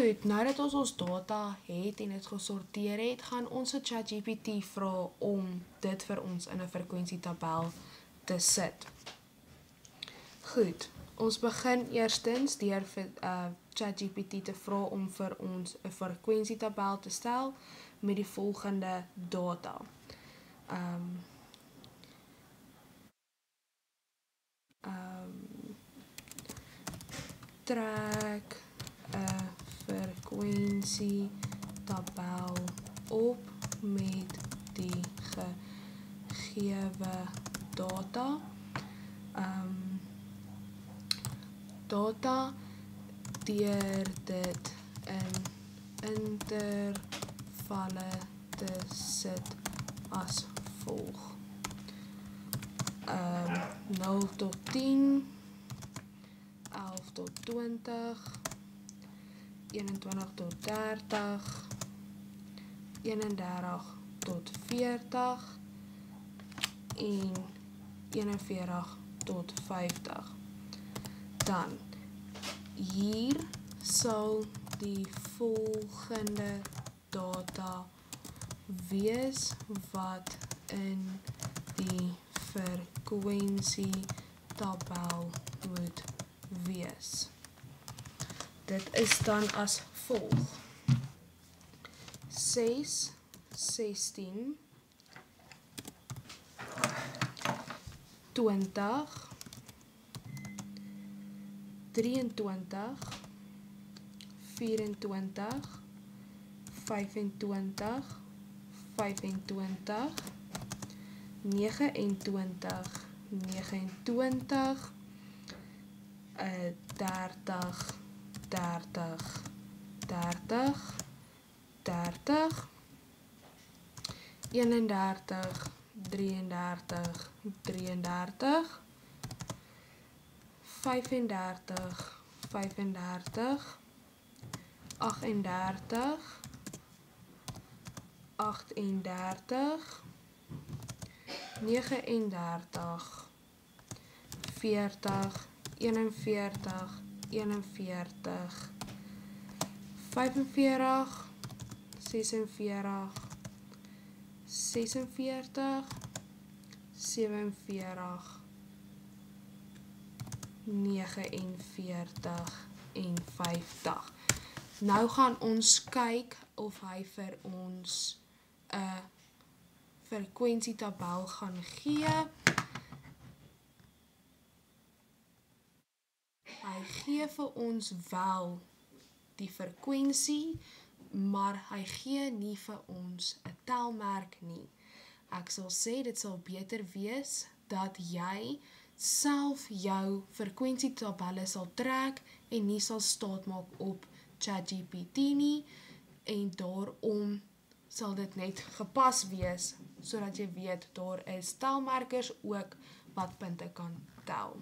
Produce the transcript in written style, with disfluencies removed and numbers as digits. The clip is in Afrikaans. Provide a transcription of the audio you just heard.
Goed, nou dat ons data het en dit gesorteer het, gaan ons vir ChatGPT vra om dit vir ons in 'n frekwensietabel te sit. Goed, ons begin eerstens deur vir ChatGPT te vra om vir ons 'n frekwensietabel te stel met die volgende data. Trek 'n frekwensietabel op met die gegewe data. Data deur dit in intervalle te sit as volg. 0 tot 10, 11 tot 20, 21 tot 30, 31 tot 40 en 41 tot 50. Dan, hier sal die volgende data wees wat in die frekwensietabel moet wees. Dit is dan as volg: 6, 16, 20, 23, 24, 25, 25, 29, 29, 30, 30, 30, 30, 31, 33, 33, 35, 35, 38, 38, 39, 40, 41, 41, 45, 46, 46, 47, 49 en 50. Nou gaan ons kyk of hy vir ons 'n frekwensietabel gaan gee. Hy gee vir ons wel die frekwensie, maar hy gee nie vir ons 'n telmerk nie. Ek sal sê dit sal beter wees dat jy self jou frekwensietabelle sal trek en nie sal staatmaak op ChatGPT nie, en daarom sal dit net gepas wees sodat jy weet daar is telmerkers ook wat punte kan tel.